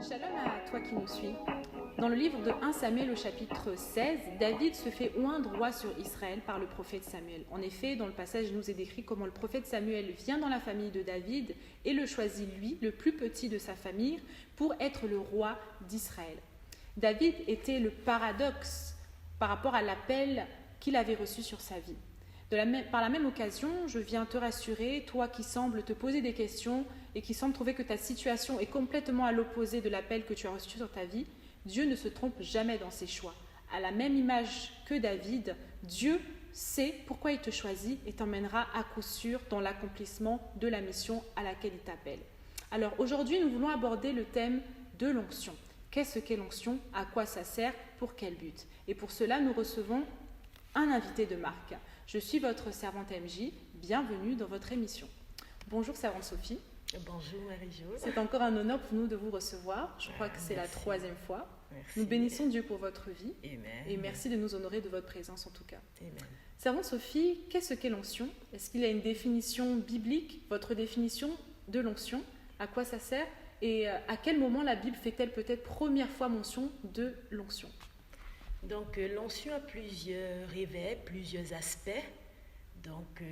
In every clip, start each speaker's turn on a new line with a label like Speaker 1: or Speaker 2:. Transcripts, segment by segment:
Speaker 1: Shalom à toi qui nous suis. Dans le livre de 1 Samuel au chapitre 16, David se fait oindre roi sur Israël par le prophète Samuel. En effet, dans le passage, il nous est décrit comment le prophète Samuel vient dans la famille de David et le choisit lui, le plus petit de sa famille, pour être le roi d'Israël. David était le paradoxe par rapport à l'appel qu'il avait reçu sur sa vie. Par la même occasion, je viens te rassurer, toi qui sembles te poser des questions et qui sembles trouver que ta situation est complètement à l'opposé de l'appel que tu as reçu sur ta vie, Dieu ne se trompe jamais dans ses choix. À la même image que David, Dieu sait pourquoi il te choisit et t'emmènera à coup sûr dans l'accomplissement de la mission à laquelle il t'appelle. Alors aujourd'hui, nous voulons aborder le thème de l'onction. Qu'est-ce qu'est l'onction? À quoi ça sert? Pour quel but? Et pour cela, nous recevons un invité de marque. Je suis votre servante MJ, bienvenue dans votre émission. Bonjour servante Sophie.
Speaker 2: Bonjour Marie-Jo.
Speaker 1: C'est encore un honneur pour nous de vous recevoir. Je crois que c'est la 3e fois.
Speaker 2: Merci.
Speaker 1: Nous bénissons Dieu pour votre vie.
Speaker 2: Amen.
Speaker 1: Et merci de nous honorer de votre présence en tout cas.
Speaker 2: Amen.
Speaker 1: Servante Sophie, qu'est-ce qu'est l'onction? Est-ce qu'il y a une définition biblique, votre définition de l'onction? À quoi ça sert? Et à quel moment la Bible fait-elle peut-être première fois mention de l'onction?
Speaker 2: Donc l'onction a plusieurs effets, plusieurs aspects. Donc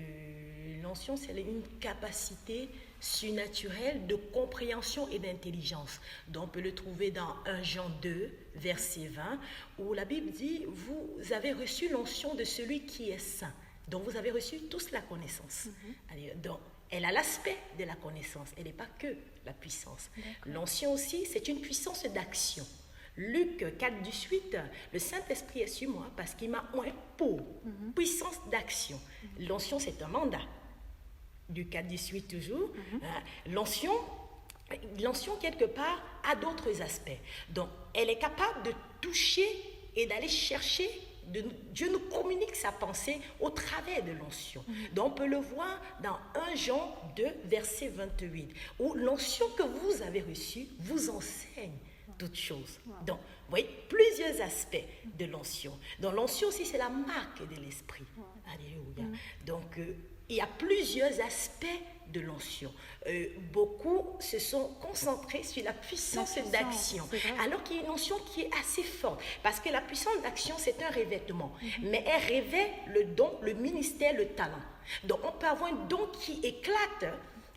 Speaker 2: l'onction, c'est une capacité surnaturelle de compréhension et d'intelligence. Donc on peut le trouver dans 1 Jean 2, verset 20, où la Bible dit « Vous avez reçu l'onction de celui qui est saint, dont vous avez reçu tous la connaissance. Allez, donc, elle a l'aspect de la connaissance, elle n'est pas que la puissance. L'onction aussi, c'est une puissance d'action. Luc 4, 18, le Saint-Esprit est sur moi parce qu'il m'a oint pour puissance d'action. L'onction, c'est un mandat. Luc 4, 18 toujours. L'onction, quelque part, a d'autres aspects. Donc, elle est capable de toucher et d'aller chercher. Dieu nous communique sa pensée au travers de l'onction. Donc, on peut le voir dans 1 Jean 2, verset 28, où l'onction que vous avez reçue vous enseigne toutes choses. Donc, vous voyez, plusieurs aspects de l'onction. Donc, l'onction aussi, c'est la marque de l'esprit. Alléluia. Donc, il y a plusieurs aspects de l'onction. Beaucoup se sont concentrés sur la puissance d'action, alors qu'il y a une onction qui est assez forte. Parce que la puissance d'action, c'est un revêtement. Mais elle revêt le don, le ministère, le talent. Donc, on peut avoir un don qui éclate,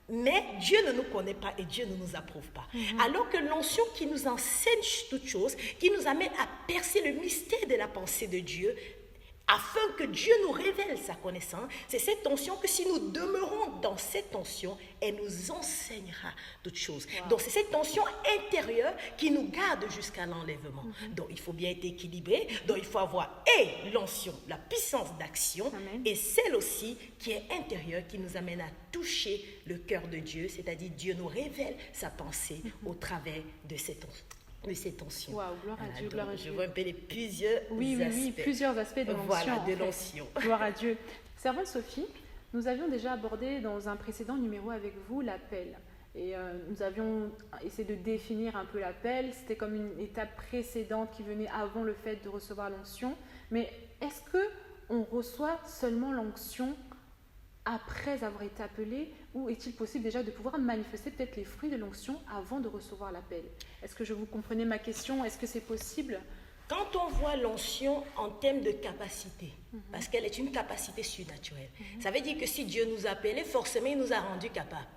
Speaker 2: mais Dieu ne nous connaît pas et Dieu ne nous approuve pas. Alors que l'onction qui nous enseigne toutes choses, qui nous amène à percer le mystère de la pensée de Dieu, afin que Dieu nous révèle sa connaissance, c'est cette onction que si nous demeurons dans cette onction, elle nous enseignera toutes choses. Donc c'est cette onction intérieure qui nous garde jusqu'à l'enlèvement. Donc il faut bien être équilibré, donc il faut avoir et l'onction, la puissance d'action, et celle aussi qui est intérieure, qui nous amène à toucher le cœur de Dieu, c'est-à-dire Dieu nous révèle sa pensée au travers de cette onction.
Speaker 1: Waouh, gloire à Dieu, gloire à Dieu.
Speaker 2: Je vois un peu les plusieurs aspects.
Speaker 1: Oui, plusieurs aspects de l'onction.
Speaker 2: Voilà, de l'onction.
Speaker 1: Gloire à Dieu. Servante Sophie, nous avions déjà abordé dans un précédent numéro avec vous l'appel. Et nous avions essayé de définir un peu l'appel. C'était comme une étape précédente qui venait avant le fait de recevoir l'onction. Mais est-ce qu'on reçoit seulement l'onction après avoir été appelé, ou est-il possible déjà de pouvoir manifester peut-être les fruits de l'onction avant de recevoir l'appel? Est-ce que vous comprenez ma question? Est-ce que c'est possible?
Speaker 2: Quand on voit l'onction en termes de capacité, parce qu'elle est une capacité surnaturelle, ça veut dire que si Dieu nous a appelés, forcément il nous a rendus capables.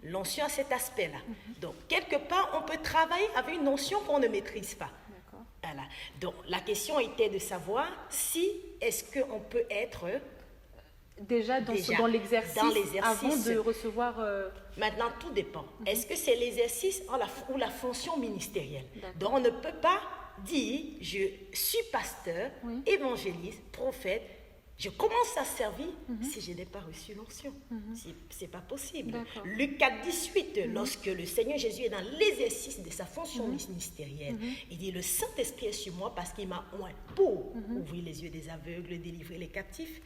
Speaker 2: L'onction a cet aspect-là. Donc, quelque part, on peut travailler avec une onction qu'on ne maîtrise pas. Voilà. Donc, la question était de savoir si est-ce qu'on peut être...
Speaker 1: Déjà dans l'exercice avant de recevoir...
Speaker 2: Maintenant, tout dépend. Est-ce que c'est l'exercice ou la fonction ministérielle? Donc, on ne peut pas dire, je suis pasteur, évangéliste, prophète, je commence à servir si je n'ai pas reçu l'onction. Ce n'est pas possible. Luc 4, 18, lorsque le Seigneur Jésus est dans l'exercice de sa fonction ministérielle, il dit, le Saint-Esprit est sur moi parce qu'il m'a oint pour ouvrir les yeux des aveugles, délivrer les captifs.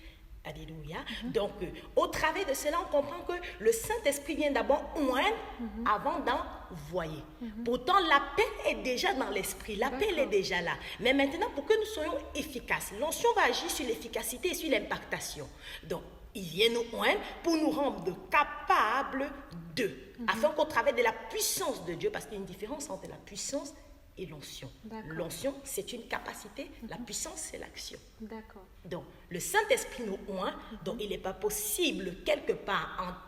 Speaker 2: Alléluia. Donc, au travers de cela, on comprend que le Saint-Esprit vient d'abord oindre avant d'envoyer. Pourtant, l'appel est déjà dans l'esprit. L'appel est déjà là. Mais maintenant, pour que nous soyons efficaces, l'onction va agir sur l'efficacité et sur l'impactation. Donc, il vient nous oindre pour nous rendre capables de, afin qu'au travers de la puissance de Dieu, parce qu'il y a une différence entre la puissance et l'onction. L'onction, c'est une capacité, la puissance, c'est l'action.
Speaker 1: D'accord.
Speaker 2: Donc, le Saint-Esprit nous oint, donc il n'est pas possible, quelque part,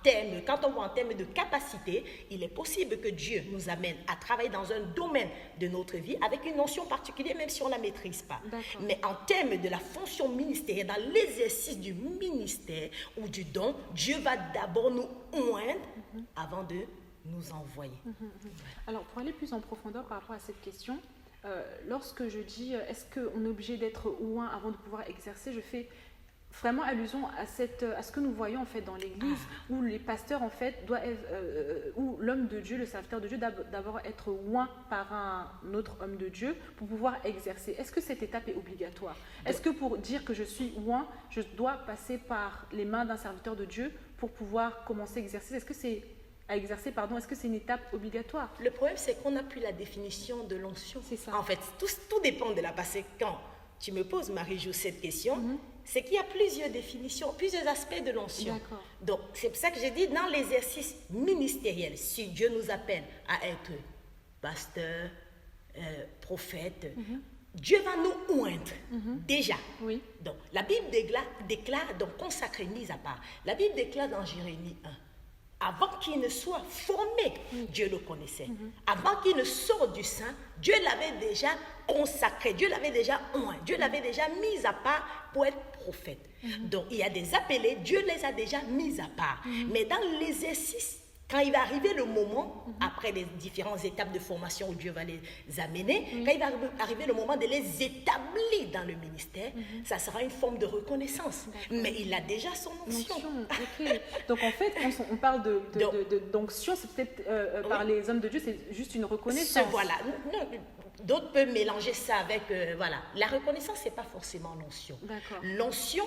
Speaker 2: quand on voit en termes de capacité, il est possible que Dieu nous amène à travailler dans un domaine de notre vie avec une notion particulière, même si on ne la maîtrise pas. Mais en termes de la fonction ministérielle, dans l'exercice du ministère ou du don, Dieu va d'abord nous oindre avant de nous envoyer.
Speaker 1: Alors, pour aller plus en profondeur par rapport à cette question, lorsque je dis est-ce qu'on est obligé d'être oint avant de pouvoir exercer, je fais vraiment allusion à ce que nous voyons en fait dans l'Église, où les pasteurs en fait où l'homme de Dieu, le serviteur de Dieu, d'abord être oint par un autre homme de Dieu pour pouvoir exercer. Est-ce que cette étape est obligatoire? Est-ce que pour dire que je suis oint, je dois passer par les mains d'un serviteur de Dieu pour pouvoir commencer à exercer? Est-ce que c'est une étape obligatoire?
Speaker 2: Le problème, c'est qu'on n'a plus la définition de l'onction.
Speaker 1: C'est ça.
Speaker 2: En fait, tout dépend de la... Parce que quand tu me poses, Marie-Jo, cette question, c'est qu'il y a plusieurs définitions, plusieurs aspects de l'onction.
Speaker 1: D'accord.
Speaker 2: Donc, c'est pour ça que j'ai dit, dans l'exercice ministériel, si Dieu nous appelle à être pasteur, prophète, Dieu va nous oindre, déjà.
Speaker 1: Oui.
Speaker 2: Donc, la Bible déclare donc consacré, mise à part. La Bible déclare dans Jérémie 1, avant qu'il ne soit formé, Dieu le connaissait. Avant qu'il ne sorte du sein, Dieu l'avait déjà consacré, Dieu l'avait déjà oint, Dieu l'avait déjà mis à part pour être prophète. Donc, il y a des appelés, Dieu les a déjà mis à part. Mais dans l'exercice, quand il va arriver le moment, après les différentes étapes de formation où Dieu va les amener, quand il va arriver le moment de les établir dans le ministère, ça sera une forme de reconnaissance. Mais il a déjà son onction.
Speaker 1: Okay. Donc en fait, on parle d'onction, c'est peut-être par les hommes de Dieu, c'est juste une reconnaissance.
Speaker 2: Voilà. D'autres peuvent mélanger ça avec... voilà. La reconnaissance, ce n'est pas forcément l'onction. L'onction,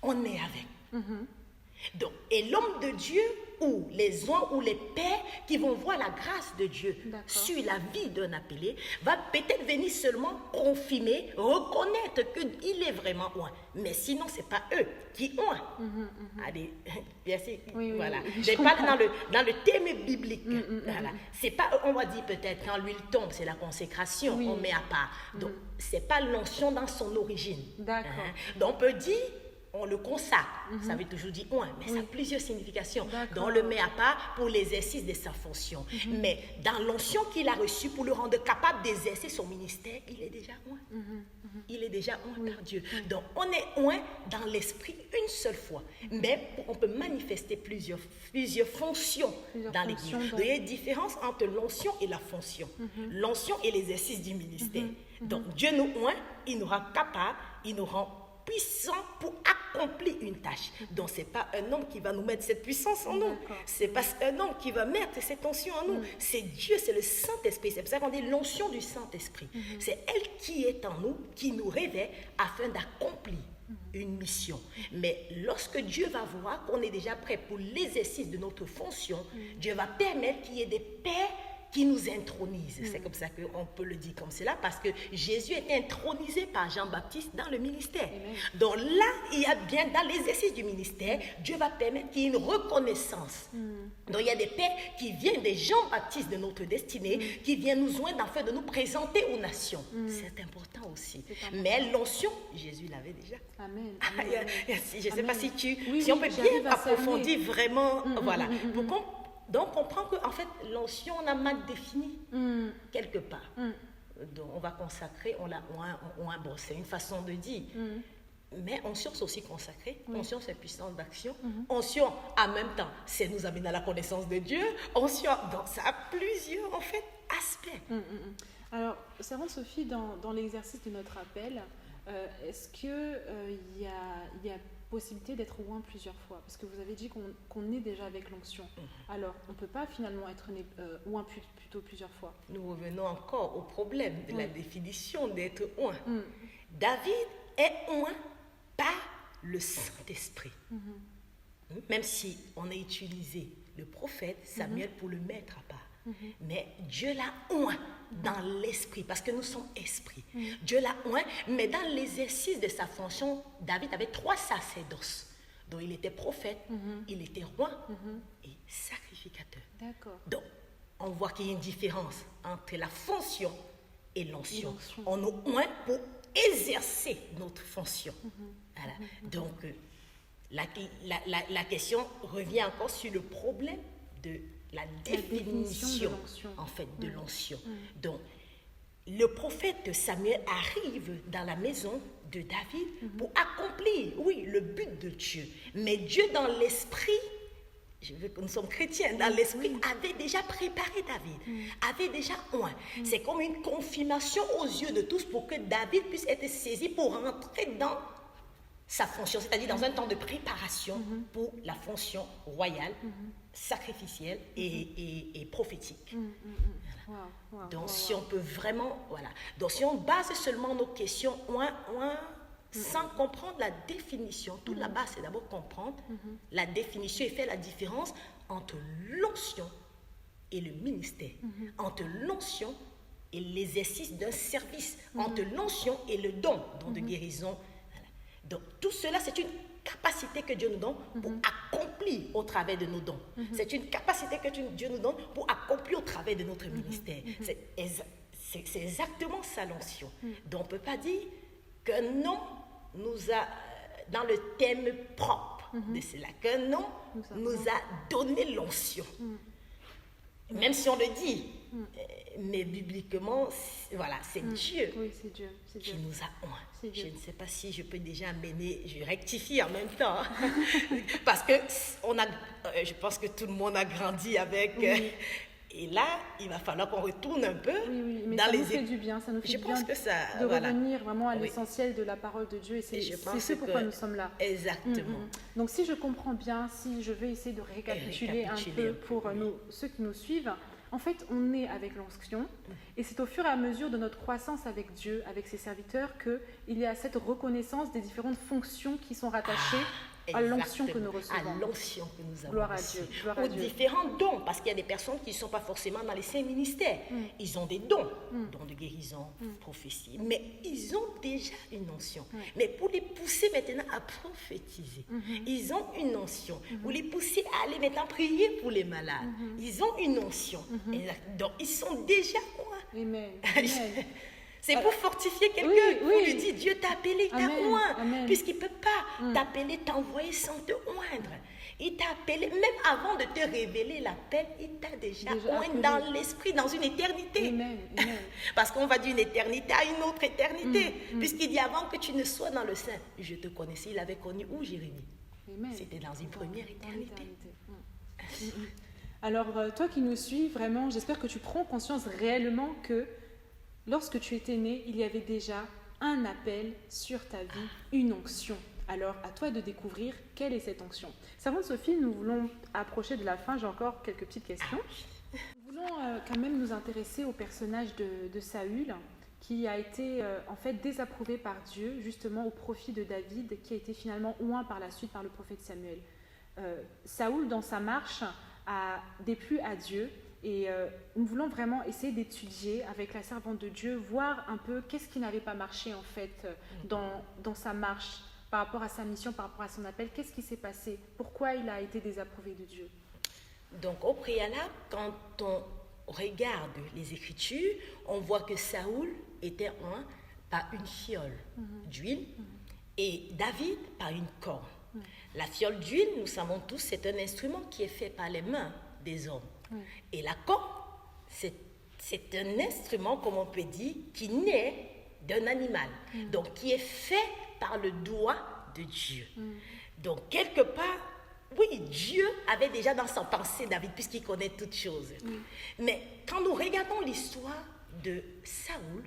Speaker 2: on est avec. Donc, et l'homme de Dieu ou les oints ou les pères qui vont voir la grâce de Dieu sur la vie d'un appelé va peut-être venir seulement confirmer, reconnaître qu'il est vraiment oint. Mais sinon, ce n'est pas eux qui oint. Allez, merci. Voilà. Je parle dans le thème biblique. Voilà. C'est pas, on va dire peut-être quand l'huile tombe, c'est la consécration, on met à part. Donc, ce n'est pas l'onction dans son origine.
Speaker 1: D'accord.
Speaker 2: Donc, on peut dire on le consacre, ça veut toujours dire oint, mais ça a plusieurs significations. Donc on le met à part pour l'exercice de sa fonction. Mais dans l'onction qu'il a reçue pour le rendre capable d'exercer son ministère, il est déjà oint. Il est déjà oint par Dieu. Donc on est oint dans l'esprit une seule fois. Mais on peut manifester plusieurs fonctions dans l'Église. Il y a une différence entre l'onction et la fonction. L'onction est l'exercice du ministère. Donc Dieu nous oint, il nous rend capable, il nous rend puissant pour accomplir une tâche. Donc, ce n'est pas un homme qui va nous mettre cette puissance en nous. Ce n'est pas un homme qui va mettre cette onction en nous. C'est Dieu, c'est le Saint-Esprit. C'est pour ça qu'on dit l'onction du Saint-Esprit. C'est elle qui est en nous, qui nous réveille afin d'accomplir une mission. Mais lorsque Dieu va voir qu'on est déjà prêt pour l'exercice de notre fonction, Dieu va permettre qu'il y ait des pères qui nous intronise. C'est comme ça qu'on peut le dire comme cela, parce que Jésus était intronisé par Jean-Baptiste dans le ministère. Donc là, il y a bien dans l'exercice du ministère, Dieu va permettre qu'il y ait une reconnaissance. Donc il y a des pères qui viennent des Jean-Baptiste de notre destinée, qui viennent nous joindre afin de nous présenter aux nations. C'est important aussi. Mais l'onction, Jésus l'avait déjà.
Speaker 1: Amen.
Speaker 2: Je ne sais pas si on peut bien approfondir vraiment, voilà. Donc, on comprend qu'en fait, l'onction, on a mal défini quelque part. Donc, on va consacrer, on l'a bon, c'est une façon de dire. Mais onction, c'est aussi consacré. Onction, c'est puissance d'action. Onction, en même temps, c'est nous amener à la connaissance de Dieu. Onction, donc ça a plusieurs, en fait, aspects.
Speaker 1: Alors, Sœur Sophie, dans l'exercice de notre appel, est-ce qu'il y a possibilité d'être oint plusieurs fois? Parce que vous avez dit qu'on est déjà avec l'onction. Alors, on ne peut pas finalement être oint plutôt plusieurs fois.
Speaker 2: Nous revenons encore au problème de la définition d'être oint. David est oint par le Saint-Esprit. Même si on a utilisé le prophète Samuel pour le mettre à part. Mais Dieu l'a oint dans l'esprit, parce que nous sommes esprits. Dieu l'a oint, mais dans l'exercice de sa fonction, David avait 3 sacerdoces. Donc il était prophète, il était roi et sacrificateur.
Speaker 1: D'accord.
Speaker 2: Donc on voit qu'il y a une différence entre la fonction et l'onction. On est oint pour exercer notre fonction. Voilà. Donc la question revient encore sur le problème de la définition en fait de l'onction. Donc le prophète Samuel arrive dans la maison de David pour accomplir, oui, le but de Dieu. Mais Dieu dans l'esprit, je veux que nous sommes chrétiens, dans l'esprit, avait déjà préparé David, avait déjà oint. C'est comme une confirmation aux yeux de tous pour que David puisse être saisi pour rentrer dans sa fonction, c'est-à-dire dans un temps de préparation pour la fonction royale, sacrificielle et prophétique. Voilà. Donc si on peut vraiment, voilà. Donc si on base seulement nos questions, sans comprendre la définition, tout là-bas c'est d'abord comprendre la définition et faire la différence entre l'onction et le ministère, entre l'onction et l'exercice d'un service, entre l'onction et le don de guérison. Voilà. Donc tout cela c'est une capacité que Dieu nous donne pour accomplir au travers de nos dons. C'est une capacité que Dieu nous donne pour accomplir au travers de notre ministère. C'est exactement ça l'onction. Donc on ne peut pas dire qu'un nom nous a, dans le thème propre de cela, qu'un nom nous a donné l'onction. Même si on le dit, mais bibliquement, voilà, c'est Dieu, qui nous a oint. Je ne sais pas si je peux déjà amener, je rectifie en même temps, parce que je pense que tout le monde a grandi avec, et là, il va falloir qu'on retourne un peu.
Speaker 1: Mais dans ça nous fait du bien, ça nous fait
Speaker 2: je
Speaker 1: du
Speaker 2: pense
Speaker 1: bien
Speaker 2: que ça,
Speaker 1: de revenir vraiment à l'essentiel de la parole de Dieu, et c'est ce pourquoi nous sommes là.
Speaker 2: Exactement.
Speaker 1: Donc si je comprends bien, si je vais essayer de récapituler un peu pour ceux qui nous suivent, en fait, on est avec l'onction et c'est au fur et à mesure de notre croissance avec Dieu, avec ses serviteurs, qu'il y a cette reconnaissance des différentes fonctions qui sont rattachées à l'onction que nous recevons.
Speaker 2: À l'onction que nous avons.
Speaker 1: Gloire à Dieu.
Speaker 2: Aux différents dons, parce qu'il y a des personnes qui ne sont pas forcément dans les saints ministères. Ils ont des dons, dons de guérison, prophétie, mais ils ont déjà une onction. Mais pour les pousser maintenant à prophétiser, ils ont une onction. Pour les pousser à aller maintenant prier pour les malades, ils ont une onction. Donc ils sont déjà
Speaker 1: Amen.
Speaker 2: C'est pour fortifier quelqu'un, pour lui dire Dieu t'a appelé, il t'a oint, puisqu'il ne peut pas t'appeler, t'envoyer sans te oindre. Il t'a appelé, même avant de te révéler l'appel, il t'a déjà oint dans l'esprit, dans une éternité.
Speaker 1: Amen.
Speaker 2: Parce qu'on va d'une éternité à une autre éternité, puisqu'il dit avant que tu ne sois dans le sein, je te connaissais, il avait connu où Jérémie? C'était dans une première éternité.
Speaker 1: Alors, toi qui nous suis, vraiment, j'espère que tu prends conscience réellement que lorsque tu étais né, il y avait déjà un appel sur ta vie, une onction. Alors, à toi de découvrir quelle est cette onction. Savante Sophie, nous voulons approcher de la fin. J'ai encore quelques petites questions. Nous voulons quand même nous intéresser au personnage de Saül, qui a été en fait désapprouvé par Dieu, justement au profit de David, qui a été finalement oint par la suite par le prophète Samuel. Saül, dans sa marche, a déplu à Dieu. Et nous voulons vraiment essayer d'étudier avec la servante de Dieu, voir un peu qu'est-ce qui n'avait pas marché en fait dans sa marche par rapport à sa mission, par rapport à son appel. Qu'est-ce qui s'est passé? Pourquoi il a été désapprouvé de Dieu?
Speaker 2: Donc au préalable, quand on regarde les Écritures, on voit que Saül était oint par une fiole d'huile et David par une corne. La fiole d'huile, nous savons tous, c'est un instrument qui est fait par les mains des hommes. Et la corne, c'est un instrument, comme on peut dire, qui naît d'un animal, donc qui est fait par le doigt de Dieu. Donc, quelque part, oui, Dieu avait déjà dans sa pensée David, puisqu'il connaît toutes choses. Mais quand nous regardons l'histoire de Saül,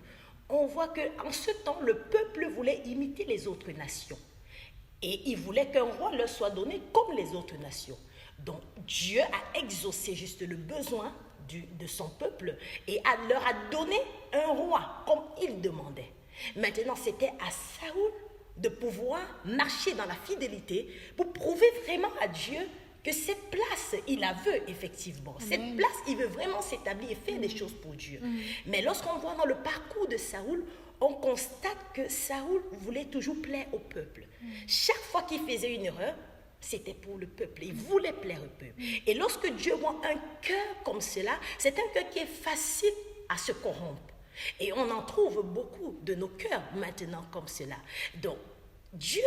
Speaker 2: on voit qu'en ce temps, le peuple voulait imiter les autres nations. Et il voulait qu'un roi leur soit donné comme les autres nations. Donc Dieu a exaucé juste le besoin de son peuple et leur a donné un roi comme il demandait. Maintenant, c'était à Saül de pouvoir marcher dans la fidélité pour prouver vraiment à Dieu que cette place, il la veut effectivement. Cette place, il veut vraiment s'établir et faire des choses pour Dieu. Mais lorsqu'on voit dans le parcours de Saül, on constate que Saül voulait toujours plaire au peuple. Chaque fois qu'il faisait une erreur, c'était pour le peuple. Il voulait plaire au peuple. Et lorsque Dieu voit un cœur comme cela, c'est un cœur qui est facile à se corrompre. Et on en trouve beaucoup de nos cœurs maintenant comme cela. Donc, Dieu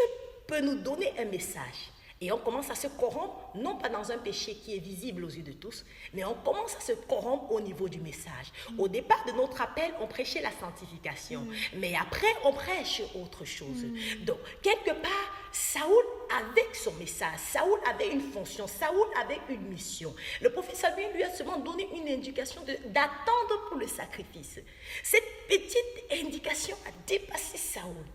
Speaker 2: peut nous donner un message. Et on commence à se corrompre, non pas dans un péché qui est visible aux yeux de tous, mais on commence à se corrompre au niveau du message. Au départ de notre appel, on prêchait la sanctification, mais après, on prêche autre chose. Donc, quelque part, Saoul avait son message, Saoul avait une fonction, Saoul avait une mission. Le prophète Samuel lui a seulement donné une indication d'attendre pour le sacrifice. Cette petite indication a dépassé Saoul,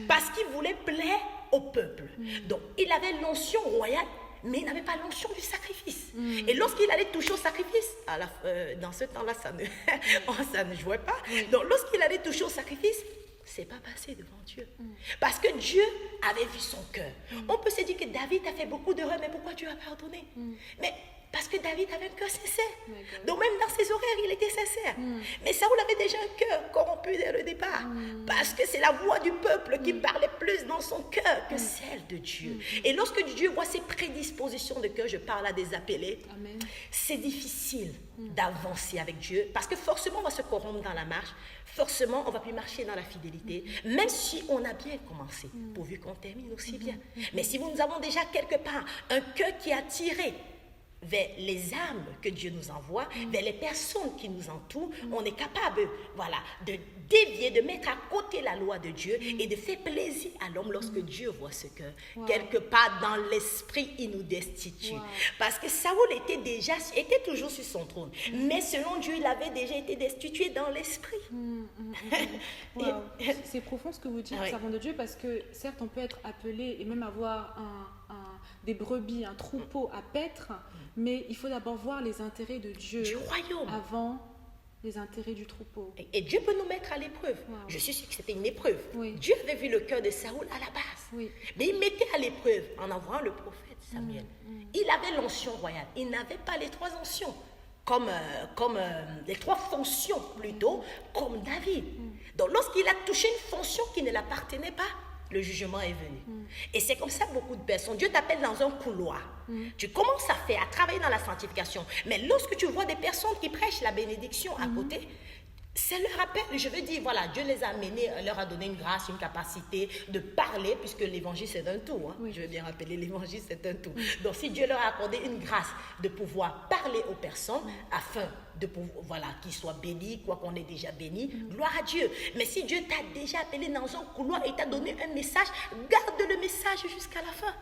Speaker 2: parce qu'il voulait plaire au peuple. Donc, il avait l'onction royale, mais il n'avait pas l'onction du sacrifice. Et lorsqu'il allait toucher au sacrifice, dans ce temps-là, ça ne jouait pas. Donc, lorsqu'il allait toucher au sacrifice, c'est pas passé devant Dieu. Parce que Dieu avait vu son cœur. On peut se dire que David a fait beaucoup d'erreurs, mais pourquoi Dieu a pardonné? Mais parce que David avait un cœur sincère. Donc même dans ses horaires, il était sincère. Mais Saoul avait déjà un cœur corrompu dès le départ. Parce que c'est la voix du peuple qui parlait plus dans son cœur que celle de Dieu. Et lorsque Dieu voit ses prédispositions de cœur, je parle à des appelés, c'est difficile d'avancer avec Dieu. Parce que forcément, on va se corrompre dans la marche. Forcément, on ne va plus marcher dans la fidélité, même si on a bien commencé, pourvu qu'on termine aussi bien. Mais si nous avons déjà quelque part un cœur qui est attiré vers les âmes que Dieu nous envoie, vers les personnes qui nous entourent, on est capable, voilà, de dévier, de mettre à côté la loi de Dieu et de faire plaisir à l'homme lorsque Dieu voit ce cœur. Quelque part dans l'esprit, il nous destitue. Parce que Saoul était toujours sur son trône, mais selon Dieu, il avait déjà été destitué dans l'esprit.
Speaker 1: C'est profond ce que vous dites, servant de Dieu, parce que certes, on peut être appelé et même avoir des brebis, un troupeau à paître, mais il faut d'abord voir les intérêts de Dieu
Speaker 2: du royaume
Speaker 1: avant les intérêts du troupeau.
Speaker 2: Et Dieu peut nous mettre à l'épreuve. Je suis sûre que c'était une épreuve. Dieu avait vu le cœur de Saoul à la base. Mais il mettait à l'épreuve en envoyant le prophète Samuel. Il avait l'onction royale. Il n'avait pas les trois oncions. Comme les trois fonctions plutôt, comme David. Donc lorsqu'il a touché une fonction qui ne l'appartenait pas, le jugement est venu. Et c'est comme ça beaucoup de personnes. Dieu t'appelle dans un couloir. Tu commences à travailler dans la sanctification. Mais lorsque tu vois des personnes qui prêchent la bénédiction à côté, c'est leur appel. Je veux dire, voilà, Dieu les a amenés, leur a donné une grâce, une capacité de parler, puisque l'évangile c'est un tout. Je veux bien rappeler, l'évangile c'est un tout. Donc si Dieu leur a accordé une grâce de pouvoir parler aux personnes afin de pouvoir, voilà, qu'ils soient bénis, quoi qu'on ait déjà béni, gloire à Dieu. Mais si Dieu t'a déjà appelé dans un couloir et t'a donné un message, garde le message jusqu'à la fin.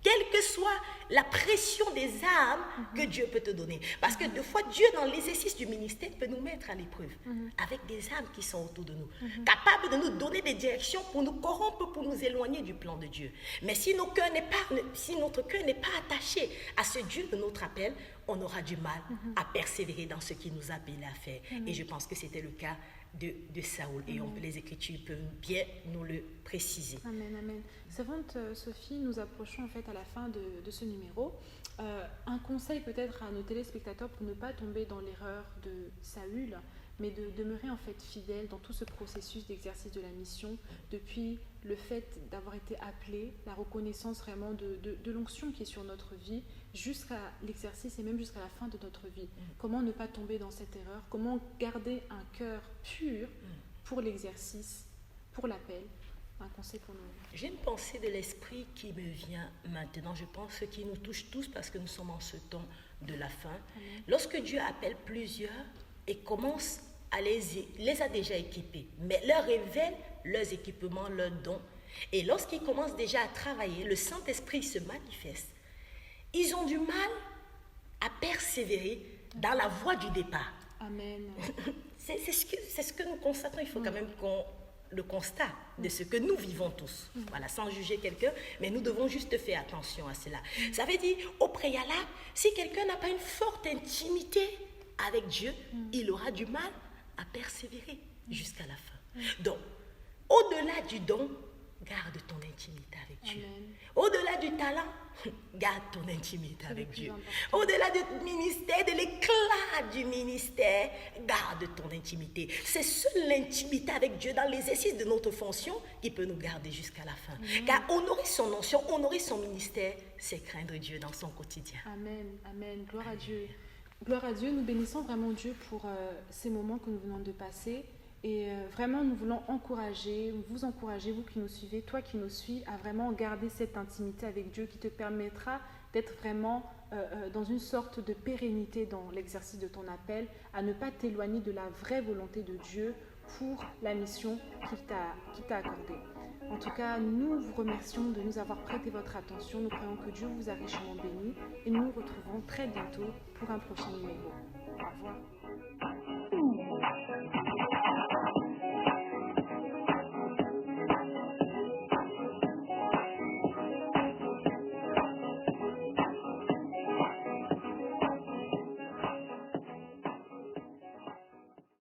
Speaker 2: Quelle que soit la pression des âmes que Dieu peut te donner. Parce que des fois, Dieu, dans l'exercice du ministère, peut nous mettre à l'épreuve avec des âmes qui sont autour de nous, capables de nous donner des directions pour nous corrompre, pour nous éloigner du plan de Dieu. Mais si notre cœur n'est pas attaché à ce Dieu de notre appel, on aura du mal à persévérer dans ce qu'il nous a appelé à faire. Et je pense que c'était le cas de Saoul. Et les Écritures peuvent bien nous le préciser.
Speaker 1: Amen, amen. Servante Sophie, nous approchons en fait à la fin de ce numéro. Un conseil peut-être à nos téléspectateurs pour ne pas tomber dans l'erreur de Saül, mais de demeurer en fait fidèle dans tout ce processus d'exercice de la mission, depuis le fait d'avoir été appelé, la reconnaissance vraiment de l'onction qui est sur notre vie, jusqu'à l'exercice et même jusqu'à la fin de notre vie. Comment ne pas tomber dans cette erreur? Comment garder un cœur pur pour l'exercice, pour l'appel? Un conseil pour nous.
Speaker 2: J'ai une pensée de l'esprit qui me vient maintenant, je pense, qui nous touche tous parce que nous sommes en ce temps de la fin. Lorsque Dieu appelle plusieurs et commence à les a déjà équipés, mais leur révèle leurs équipements, leurs dons. Et lorsqu'ils commencent déjà à travailler, le Saint-Esprit se manifeste. Ils ont du mal à persévérer dans la voie du départ.
Speaker 1: Amen.
Speaker 2: C'est ce que nous constatons. Il faut quand même qu'on le constat de ce que nous vivons tous. Voilà, sans juger quelqu'un, mais nous devons juste faire attention à cela. Ça veut dire, au préalable, si quelqu'un n'a pas une forte intimité avec Dieu, il aura du mal à persévérer jusqu'à la fin. Donc, au-delà du don, garde ton intimité avec Dieu.
Speaker 1: Amen.
Speaker 2: Au-delà du talent, garde ton intimité avec
Speaker 1: plus
Speaker 2: Dieu.
Speaker 1: important.
Speaker 2: Au-delà du ministère, de l'éclat du ministère, garde ton intimité. C'est seule l'intimité avec Dieu dans l'exercice de notre fonction qui peut nous garder jusqu'à la fin. Car honorer son onction, honorer son ministère, c'est craindre Dieu dans son quotidien.
Speaker 1: Amen, amen. Gloire à Dieu. Gloire à Dieu. Nous bénissons vraiment Dieu pour ces moments que nous venons de passer. Et vraiment, nous voulons vous encourager, vous qui nous suivez, toi qui nous suis, à vraiment garder cette intimité avec Dieu qui te permettra d'être vraiment dans une sorte de pérennité dans l'exercice de ton appel, à ne pas t'éloigner de la vraie volonté de Dieu pour la mission qu'il t'a accordée. En tout cas, nous vous remercions de nous avoir prêté votre attention. Nous croyons que Dieu vous a richement bénis et nous nous retrouvons très bientôt pour un prochain numéro. Au revoir.